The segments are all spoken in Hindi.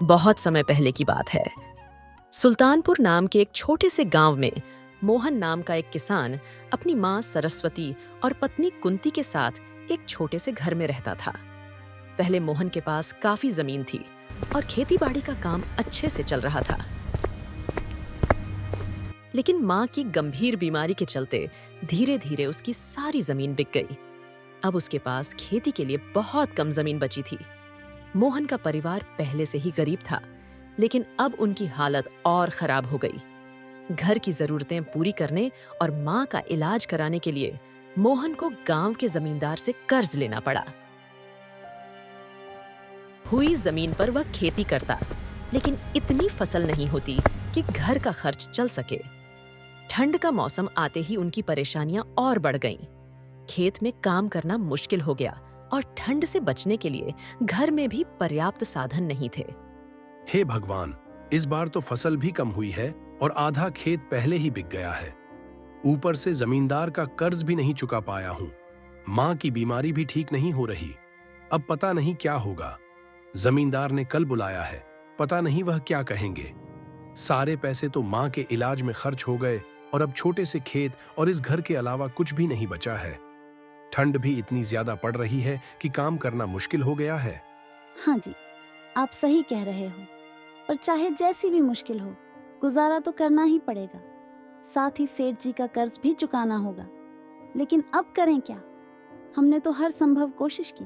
बहुत समय पहले की बात है। सुल्तानपुर नाम के एक छोटे से गांव में मोहन नाम का एक किसान अपनी मां सरस्वती और पत्नी कुंती के साथ एक छोटे से घर में रहता था। पहले मोहन के पास काफी जमीन थी और खेतीबाड़ी का काम अच्छे से चल रहा था। लेकिन मां की गंभीर बीमारी के चलते धीरे धीरे उसकी सारी जमीन बिक गई। अब उसके पास खेती के लिए बहुत कम जमीन बची थी। मोहन का परिवार पहले से ही गरीब था, लेकिन अब उनकी हालत और खराब हो गई। घर की जरूरतें पूरी करने और मां का इलाज कराने के लिए मोहन को गांव के जमींदार से कर्ज लेना पड़ा। हुई जमीन पर वह खेती करता, लेकिन इतनी फसल नहीं होती कि घर का खर्च चल सके। ठंड का मौसम आते ही उनकी परेशानियां और बढ़ गईं। खेत में काम करना मुश्किल हो गया और ठंड से बचने के लिए घर में भी पर्याप्त साधन नहीं थे। हे भगवान, इस बार तो फसल भी कम हुई है और आधा खेत पहले ही बिक गया है। ऊपर से जमींदार का कर्ज भी नहीं चुका पाया हूँ। माँ की बीमारी भी ठीक नहीं हो रही। अब पता नहीं क्या होगा। जमींदार ने कल बुलाया है, पता नहीं वह क्या कहेंगे। सारे पैसे तो माँ के इलाज में खर्च हो गए और अब छोटे से खेत और इस घर के अलावा कुछ भी नहीं बचा है। ठंड भी इतनी ज्यादा पड़ रही है कि काम करना मुश्किल हो गया है। हाँ जी, आप सही कह रहे हो, पर चाहे जैसी भी मुश्किल हो, गुजारा तो करना ही पड़ेगा। साथ ही सेठ जी का कर्ज भी चुकाना होगा। लेकिन अब करें क्या? हमने तो हर संभव कोशिश की,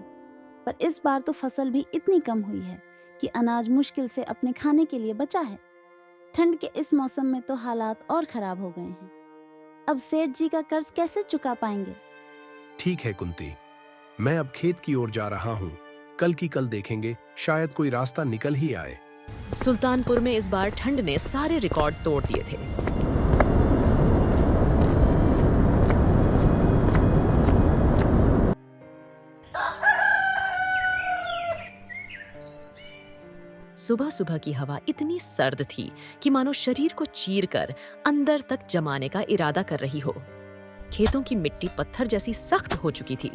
पर इस बार तो फसल भी इतनी कम हुई है कि अनाज मुश्किल से अपने खाने के लिए बचा है। ठंड के इस मौसम में तो हालात और खराब हो गए हैं। अब सेठ जी का कर्ज कैसे चुका पाएंगे? ठीक है कुंती, मैं अब खेत की ओर जा रहा हूँ। कल की कल देखेंगे, शायद कोई रास्ता निकल ही आए। सुल्तानपुर में इस बार ठंड ने सारे रिकॉर्ड तोड़ दिए थे। सुबह सुबह की हवा इतनी सर्द थी कि मानो शरीर को चीरकर अंदर तक जमाने का इरादा कर रही हो। खेतों की मिट्टी पत्थर जैसी सख्त हो चुकी थी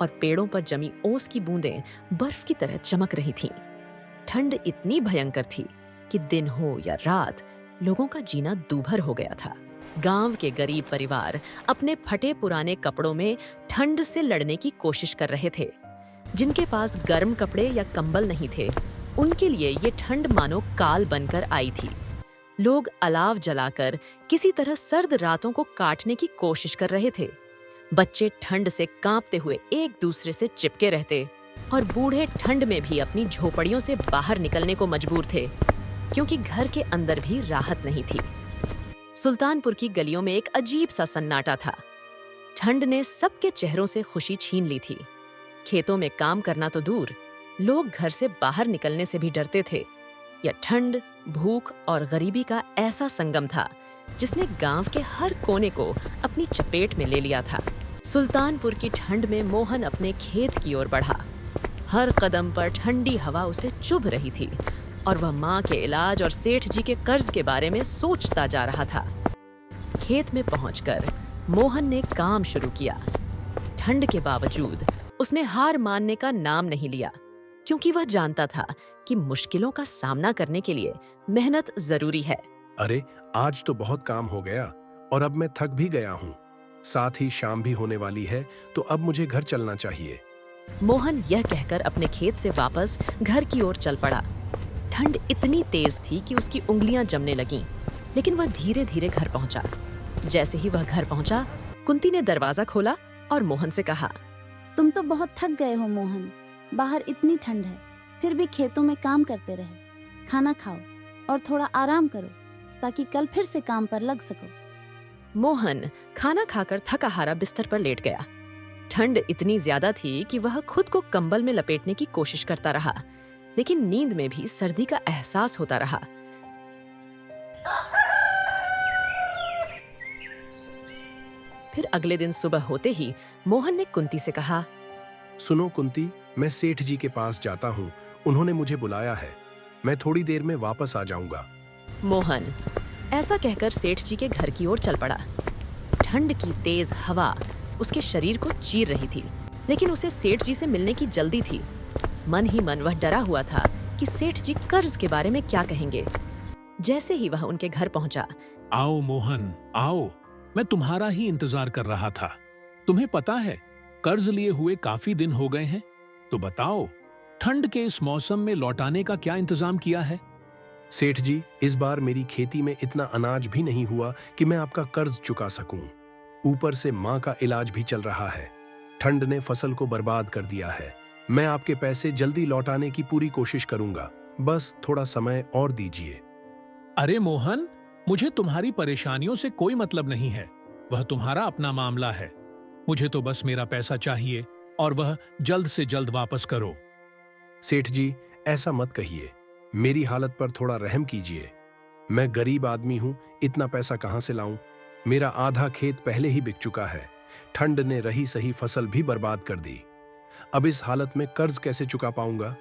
और पेड़ों पर जमी ओस की बूंदें बर्फ की तरह चमक रही थीं। ठंड इतनी भयंकर थी कि दिन हो या रात, लोगों का जीना दूभर हो गया था। गांव के गरीब परिवार अपने फटे पुराने कपड़ों में ठंड से लड़ने की कोशिश कर रहे थे। जिनके पास गर्म कपड़े या कंबल नहीं थे, उनके लिए ये ठंड मानो काल बनकर आई थी। लोग अलाव जलाकर किसी तरह सर्द रातों को काटने की कोशिश कर रहे थे। बच्चे ठंड से कांपते हुए एक दूसरे से चिपके रहते और बूढ़े ठंड में भी अपनी झोपड़ियों से बाहर निकलने को मजबूर थे, क्योंकि घर के अंदर भी राहत नहीं थी। सुल्तानपुर की गलियों में एक अजीब सा सन्नाटा था। ठंड ने सबके चेहरों से खुशी छीन ली थी। खेतों में काम करना तो दूर, लोग घर से बाहर निकलने से भी डरते थे। यह ठंड, भूख और गरीबी का ऐसा संगम था जिसने गांव के हर कोने को अपनी चपेट में ले लिया था। सुल्तानपुर की ठंड में मोहन अपने खेत की ओर बढ़ा। हर कदम पर ठंडी हवा उसे चुभ रही थी और वह मां के इलाज और सेठ जी के कर्ज के बारे में सोचता जा रहा था। खेत में पहुंचकर मोहन ने काम शुरू किया। ठंड के बावजूद उसने हार मानने का नाम नहीं लिया, क्योंकि वह जानता था कि मुश्किलों का सामना करने के लिए मेहनत जरूरी है। अरे, आज तो बहुत काम हो गया और अब मैं थक भी गया हूँ। साथ ही शाम भी होने वाली है, तो अब मुझे घर चलना चाहिए। मोहन यह कहकर अपने खेत से वापस घर की ओर चल पड़ा। ठंड इतनी तेज थी कि उसकी उंगलियां जमने लगीं, लेकिन वह धीरे धीरे घर पहुंचा। जैसे ही वह घर पहुंचा, कुंती ने दरवाजा खोला और मोहन से कहा, तुम तो बहुत थक गए हो मोहन। बाहर इतनी ठंड है, फिर भी खेतों में काम करते रहे। खाना खाओ और थोड़ा आराम करो, ताकि कल फिर से काम पर लग सको। मोहन खाना खाकर थका हारा बिस्तर पर लेट गया। ठंड इतनी ज्यादा थी कि वह खुद को कंबल में लपेटने की कोशिश करता रहा, लेकिन नींद में भी सर्दी का एहसास होता रहा। फिर अगले दिन सुबह होते ही मोहन ने कुंती से कहा, सुनो कुंती, मैं सेठ जी के पास जाता हूँ। उन्होंने मुझे बुलाया है। मैं थोड़ी देर में वापस आ जाऊंगा। मोहन ऐसा कहकर सेठ जी के घर की ओर चल पड़ा। ठंड की तेज हवा उसके शरीर को चीर रही थी, लेकिन उसे सेठ जी से मिलने की जल्दी थी। मन ही मन वह डरा हुआ था कि सेठ जी कर्ज के बारे में क्या कहेंगे। जैसे ही वह उनके घर पहुंचा, आओ मोहन, आओ। मैं तुम्हारा ही इंतजार कर रहा था। तुम्हें पता है, कर्ज लिए हुए काफी दिन हो गए हैं। तो बताओ, ठंड के इस मौसम में लौटाने का क्या इंतजाम किया है? सेठ जी, इस बार मेरी खेती में इतना अनाज भी नहीं हुआ कि मैं आपका कर्ज चुका सकूं। ऊपर से माँ का इलाज भी चल रहा है। ठंड ने फसल को बर्बाद कर दिया है। मैं आपके पैसे जल्दी लौटाने की पूरी कोशिश करूंगा, बस थोड़ा समय और दीजिए। अरे मोहन, मुझे तुम्हारी परेशानियों से कोई मतलब नहीं है। वह तुम्हारा अपना मामला है। मुझे तो बस मेरा पैसा चाहिए और वह जल्द से जल्द वापस करो। सेठ जी, ऐसा मत कहिए। मेरी हालत पर थोड़ा रहम कीजिए। मैं गरीब आदमी हूं, इतना पैसा कहां से लाऊं? मेरा आधा खेत पहले ही बिक चुका है। ठंड ने रही सही फसल भी बर्बाद कर दी। अब इस हालत में कर्ज कैसे चुका पाऊंगा?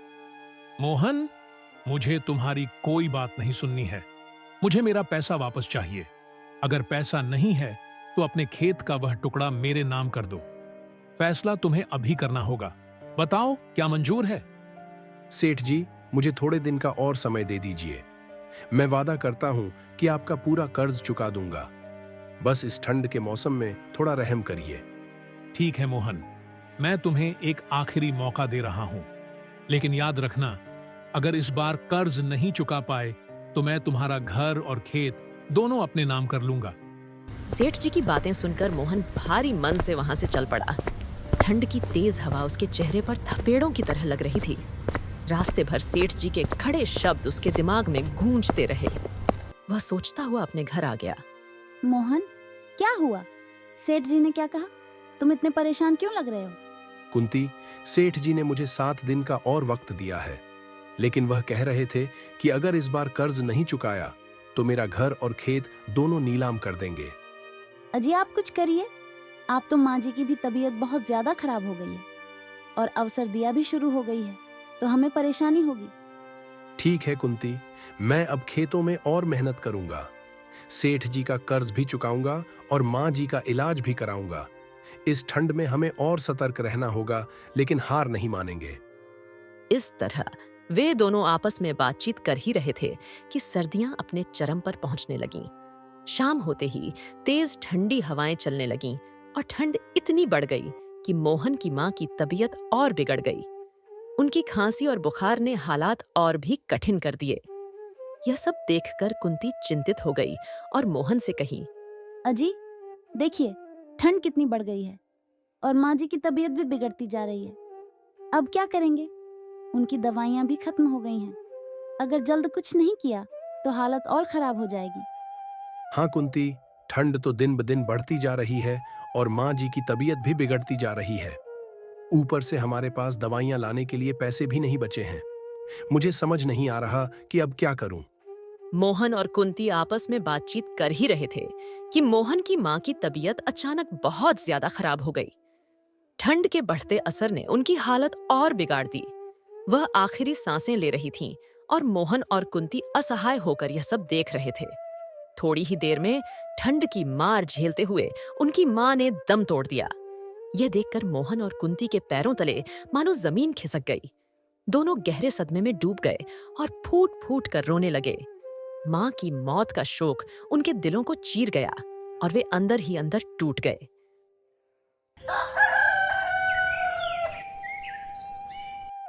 मोहन, मुझे तुम्हारी कोई बात नहीं सुननी है। मुझे मेरा पैसा वापस चाहिए। अगर पैसा नहीं है तो अपने खेत का वह टुकड़ा मेरे नाम कर दो। फैसला तुम्हें अभी करना होगा। बताओ, क्या मंजूर है? सेठ जी, मुझे थोड़े दिन का और समय दे दीजिए। मैं वादा करता हूं कि आपका पूरा कर्ज चुका दूंगा। बस इस ठंड के मौसम में थोड़ा रहम करिए। ठीक है मोहन, मैं तुम्हें एक आखिरी मौका दे रहा हूं। लेकिन याद रखना, अगर इस बार कर्ज नहीं चुका पाए तो मैं तुम्हारा घर और खेत दोनों अपने नाम कर लूंगा। सेठ जी की बातें सुनकर मोहन भारी मन से वहां से चल पड़ा। ठंड की तेज हवा उसके चेहरे पर थपेड़ों की तरह लग रही थी। रास्ते भर सेठ जी के खड़े शब्द उसके दिमाग में गूंजते रहे। वह सोचता हुआ अपने घर आ गया। मोहन, क्या हुआ? सेठ जी ने क्या कहा? तुम इतने परेशान क्यों लग रहे हो? कुंती, सेठ जी ने मुझे 7 दिन का और वक्त दिया है, लेकिन वह कह रहे थे कि अगर इस बार कर्ज नहीं चुकाया तो मेरा घर और खेत दोनों नीलाम कर देंगे। अजी, आप कुछ करिए। आप तो माँ जी की भी तबीयत बहुत ज्यादा खराब हो गई है और अवसर दिया भी शुरू हो गई है, तो हमें परेशानी होगी। ठीक है कुंती, मैं अब खेतों में और मेहनत करूंगा। सेठ जी का कर्ज भी चुकाऊंगा और माँ जी का इलाज भी कराऊंगा। इस ठंड में हमें और सतर्क रहना होगा, लेकिन हार नहीं मानेंगे। इस तरह वे दोनों आपस में बातचीत कर ही रहे थे कि सर्दियां अपने चरम पर पहुंचने लगीं। शाम होते ही तेज ठंडी हवाएं चलने लगीं और ठंड इतनी बढ़ गई कि मोहन की मां की तबीयत और बिगड़ गई। उनकी खांसी और बुखार ने हालात और भी कठिन कर दिए। यह सब देखकर कुंती चिंतित हो गई और मोहन से कही, अजी, देखिए, ठंड कितनी बढ़ गई है और माँ जी की तबीयत भी बिगड़ती जा रही है। अब क्या करेंगे? उनकी दवाइयाँ भी खत्म हो गई हैं। अगर जल्द कुछ नहीं किया तो हालत और खराब हो जाएगी। हाँ कुंती, ठंड तो दिन ब दिन बढ़ती जा रही है और माँ जी की तबीयत भी बिगड़ती जा रही है। ऊपर से हमारे पास दवाइयाँ लाने के लिए पैसे भी नहीं बचे हैं। मुझे समझ नहीं आ रहा कि अब क्या करूं। मोहन और कुंती आपस में बातचीत कर ही रहे थे कि मोहन की मां की तबीयत अचानक बहुत ज्यादा खराब हो गई। ठंड के बढ़ते असर ने उनकी हालत और बिगाड़ दी। वह आखिरी सांसें ले रही थीं और मोहन और कुंती असहाय होकर यह सब देख रहे थे। थोड़ी ही देर में ठंड की मार झेलते हुए उनकी मां ने दम तोड़ दिया। यह देखकर मोहन और कुंती के पैरों तले मानो जमीन खिसक गई। दोनों गहरे सदमे में डूब गए और फूट फूट कर रोने लगे। मां की मौत का शोक उनके दिलों को चीर गया और वे अंदर ही अंदर टूट गए।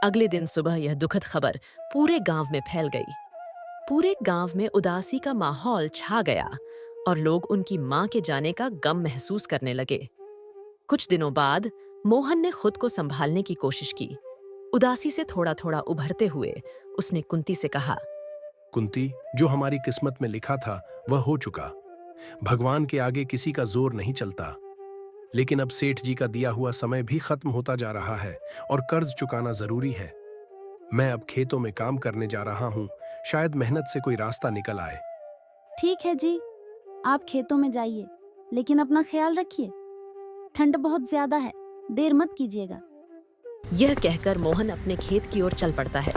अगले दिन सुबह यह दुखद खबर पूरे गांव में फैल गई। पूरे गांव में उदासी का माहौल छा गया और लोग उनकी मां के जाने का गम महसूस करने लगे। कुछ दिनों बाद मोहन ने खुद को संभालने की कोशिश की। उदासी से थोड़ा थोड़ा उभरते हुए उसने कुंती से कहा, कुंती, जो हमारी किस्मत में लिखा था वह हो चुका। भगवान के आगे किसी का जोर नहीं चलता। लेकिन अब सेठ जी का दिया हुआ समय भी खत्म होता जा रहा है और कर्ज चुकाना जरूरी है। मैं अब खेतों में काम करने जा रहा हूँ, शायद मेहनत से कोई रास्ता निकल आए। ठीक है जी, आप खेतों में जाइए, लेकिन अपना ख्याल रखिए। ठंड बहुत ज्यादा है, देर मत कीजिएगा। यह कहकर मोहन अपने खेत की ओर चल पड़ता है।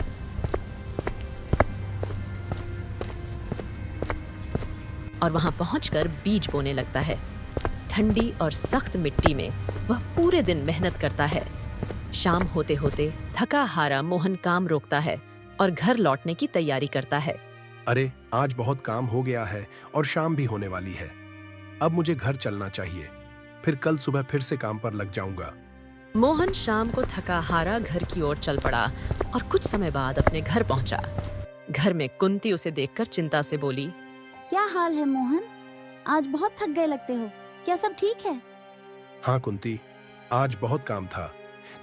और वहां पहुंचकर बीज बोने लगता है। ठंडी और सख्त मिट्टी में वह पूरे दिन मेहनत करता है। शाम होते होते थका हारा मोहन काम रोकता है और घर लौटने की तैयारी करता है। अरे आज बहुत काम हो गया है और शाम भी होने वाली है। अब मुझे घर चलना चाहिए, फिर कल सुबह फिर से काम पर लग जाऊंगा। मोहन शाम को थका हारा घर की ओर चल पड़ा और कुछ समय बाद अपने घर पहुंचा। घर में कुंती उसे देखकर चिंता से बोली, क्या हाल है मोहन? आज बहुत थक गए लगते हो। क्या सब ठीक है? हाँ कुंती, आज बहुत काम था,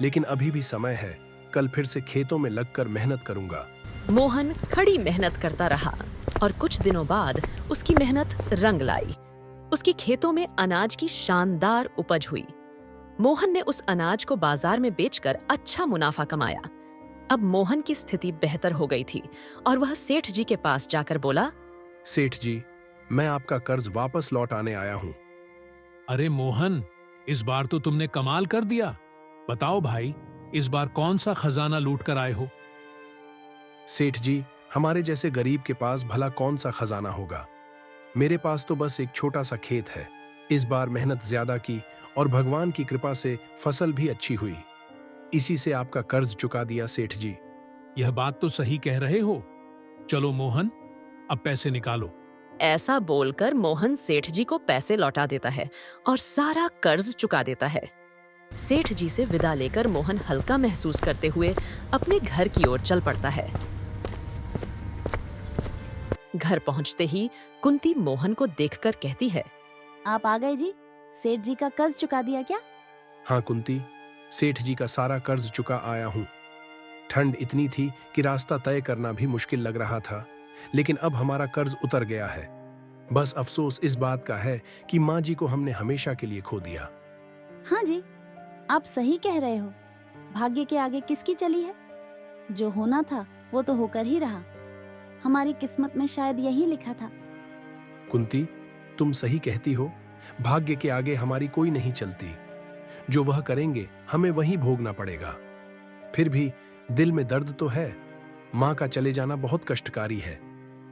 लेकिन अभी भी समय है। कल फिर से खेतों में लगकर मेहनत करूंगा। मोहन कड़ी मेहनत करता रहा और कुछ दिनों बाद उसकी मेहनत रंग लाई। उसकी खेतों में अनाज की शानदार उपज हुई। मोहन ने उस अनाज को बाजार में बेचकर अच्छा मुनाफा कमाया। अब मोहन की स्थिति बेहतर हो गई थी और वह सेठ जी के पास जाकर बोला, सेठ जी, मैं आपका कर्ज वापस लौट आने आया हूँ। अरे मोहन, इस बार तो तुमने कमाल कर दिया। बताओ भाई, इस बार कौन सा खजाना लूट कर आए हो? सेठ जी, हमारे जैसे गरीब के पास भला कौन सा खजाना होगा। मेरे पास तो बस एक छोटा सा खेत है। इस बार मेहनत ज्यादा की और भगवान की कृपा से फसल भी अच्छी हुई। इसी से आपका कर्ज चुका दिया सेठ जी। यह बात तो सही कह रहे हो। चलो मोहन, अब पैसे निकालो। ऐसा बोलकर मोहन सेठ जी को पैसे लौटा देता है और सारा कर्ज चुका देता है। सेठ जी से विदा लेकर मोहन हल्का महसूस करते हुए अपने घर की ओर चल पड़ता है। घर पहुंचते ही कुंती मोहन को देखकर कहती है, आप आ गए जी? सेठ जी का कर्ज चुका दिया क्या? हाँ कुंती, सेठ जी का सारा कर्ज चुका आया हूँ। ठंड इतनी थी कि रास्ता तय करना भी मुश्किल लग रहा था, लेकिन अब हमारा कर्ज उतर गया है। बस अफसोस इस बात का है कि माँ जी को हमने हमेशा के लिए खो दिया। हाँ जी, आप सही कह रहे हो। भाग्य के आगे किसकी चली है? जो होना था वो तो होकर ही रहा। हमारी किस्मत में शायद यही लिखा था। कुंती, तुम सही कहती हो। भाग्य के आगे हमारी कोई नहीं चलती। जो वह करेंगे हमें वही भोगना पड़ेगा। फिर भी दिल में दर्द तो है। माँ का चले जाना बहुत कष्टकारी है।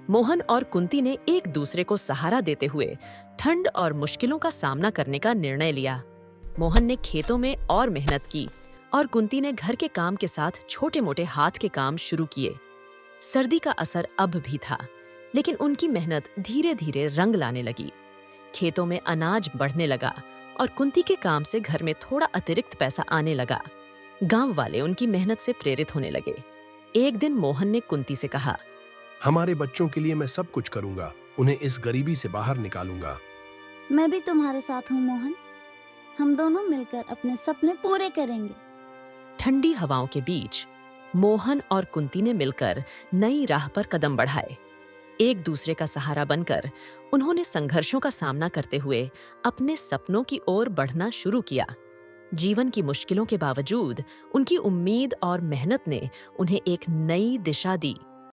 मोहन और कुंती ने एक दूसरे को सहारा देते हुए ठंड और मुश्किलों का सामना करने का निर्णय लिया। मोहन ने खेतों में और मेहनत की और कुंती ने घर के काम के साथ छोटे-मोटे हाथ के काम शुरू किए। सर्दी का असर अब भी था, लेकिन उनकी मेहनत धीरे-धीरे रंग लाने लगी। खेतों में अनाज बढ़ने लगा और कुंती के काम से घर में थोड़ा अतिरिक्त पैसा आने लगा। गांव वाले उनकी मेहनत से प्रेरित होने लगे। एक दिन मोहन ने कुंती से कहा, हमारे बच्चों के लिए मैं सब कुछ करूंगा। उन्हें इस गरीबी से बाहर निकालूंगा। मैं भी तुम्हारे साथ हूँ मोहन। हम दोनों मिलकर अपने सपने पूरे करेंगे। ठंडी हवाओं के बीच मोहन और कुंती ने मिलकर नई राह पर कदम बढ़ाए। एक दूसरे का सहारा बनकर उन्होंने संघर्षों का सामना करते हुए अपने सपनों की ओर बढ़ना शुरू किया। जीवन की मुश्किलों के बावजूद उनकी उम्मीद और मेहनत ने उन्हें एक नई दिशा दी।